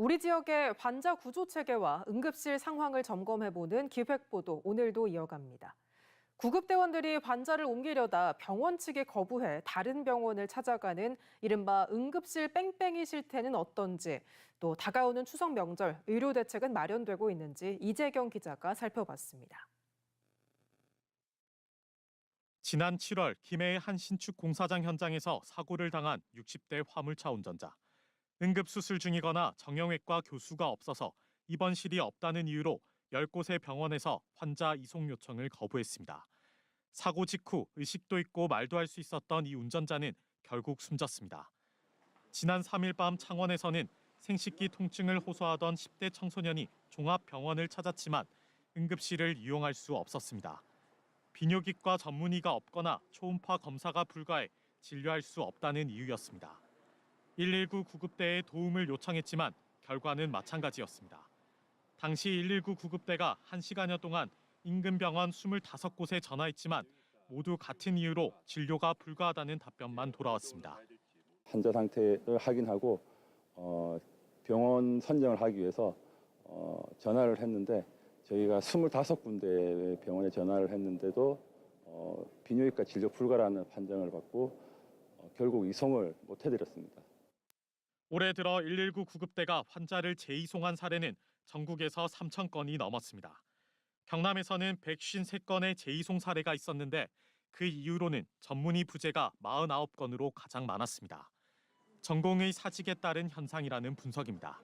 우리 지역의 환자 구조 체계와 응급실 상황을 점검해보는 기획보도 오늘도 이어갑니다. 구급대원들이 환자를 옮기려다 병원 측이 거부해 다른 병원을 찾아가는 이른바 응급실 뺑뺑이 실태는 어떤지, 또 다가오는 추석 명절 의료 대책은 마련되고 있는지 이재경 기자가 살펴봤습니다. 지난 7월 김해의 한 신축 공사장 현장에서 사고를 당한 60대 화물차 운전자. 응급수술 중이거나 정형외과 교수가 없어서 입원실이 없다는 이유로 10곳의 병원에서 환자 이송 요청을 거부했습니다. 사고 직후 의식도 있고 말도 할 수 있었던 이 운전자는 결국 숨졌습니다. 지난 3일 밤 창원에서는 생식기 통증을 호소하던 10대 청소년이 종합병원을 찾았지만 응급실을 이용할 수 없었습니다. 비뇨기과 전문의가 없거나 초음파 검사가 불가해 진료할 수 없다는 이유였습니다. 119 구급대에 도움을 요청했지만 결과는 마찬가지였습니다. 당시 119 구급대가 1시간여 동안 인근 병원 25곳에 전화했지만 모두 같은 이유로 진료가 불가하다는 답변만 돌아왔습니다. 환자 상태를 확인하고 병원 선정을 하기 위해서 전화를 했는데 저희가 25군데 병원에 전화를 했는데도 비뇨기과 진료 불가라는 판정을 받고 결국 이송을 못 해드렸습니다. 올해 들어 119 구급대가 환자를 재이송한 사례는 전국에서 3,000건이 넘었습니다. 경남에서는 153건의 재이송 사례가 있었는데 그 이유로는 전문의 부재가 49건으로 가장 많았습니다. 전공의 사직에 따른 현상이라는 분석입니다.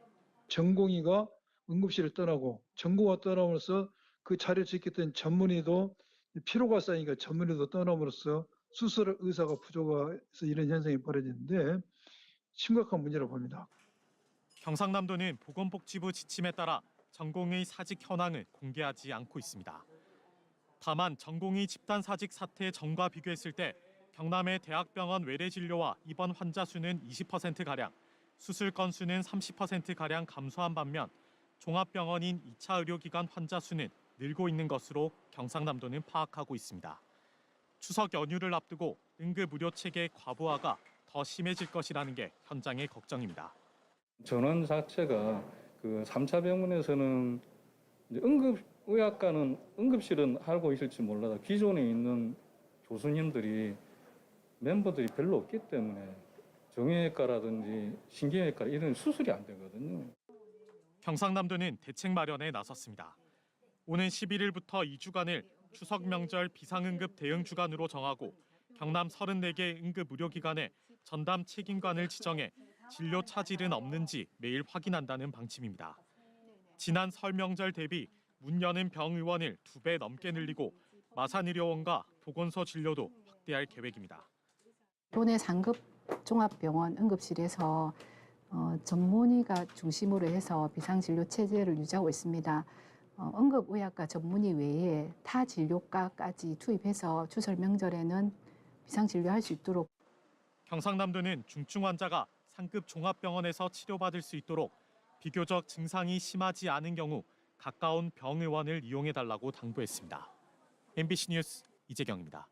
전공의가 응급실을 떠나고 전공의가 떠남으로써 그 자리를 지켰던 전문의도 피로가 쌓이니까 전문의도 떠남으로써 수술 의사가 부족해서 이런 현상이 벌어지는데 심각한 문제라고 봅니다. 경상남도는 보건복지부 지침에 따라 전공의 사직 현황을 공개하지 않고 있습니다. 다만 전공의 집단 사직 사태 전과 비교했을 때 경남의 대학병원 외래 진료와 입원 환자 수는 20%가량, 수술 건수는 30%가량 감소한 반면 종합병원인 2차 의료기관 환자 수는 늘고 있는 것으로 경상남도는 파악하고 있습니다. 추석 연휴를 앞두고 응급의료 체계 과부하가 더 심해질 것이라는 게 현장의 걱정입니다. 전원 자체가 그 3차 병원에서는 응급의학과는 응급실은 알고 있을지 몰라도 기존에 있는 교수님들이 멤버들이 별로 없기 때문에 정형외과라든지 신경외과 이런 수술이 안 되거든요. 경상남도는 대책 마련에 나섰습니다. 오는 11일부터 2주간을 추석 명절 비상응급 대응 주간으로 정하고 경남 34개 응급의료기관에 전담 책임관을 지정해 진료 차질은 없는지 매일 확인한다는 방침입니다. 지난 설 명절 대비 문 여는 병의원을 2배 넘게 늘리고 마산의료원과 보건소 진료도 확대할 계획입니다. 도내 상급 종합병원 응급실에서 전문의가 중심으로 해서 비상진료 체제를 유지하고 있습니다. 응급의학과 전문의 외에 타 진료과까지 투입해서 추석 명절에는 비상진료할 수 있도록. 경상남도는 중증 환자가 상급 종합병원에서 치료받을 수 있도록 비교적 증상이 심하지 않은 경우 가까운 병의원을 이용해달라고 당부했습니다. MBC 뉴스 이재경입니다.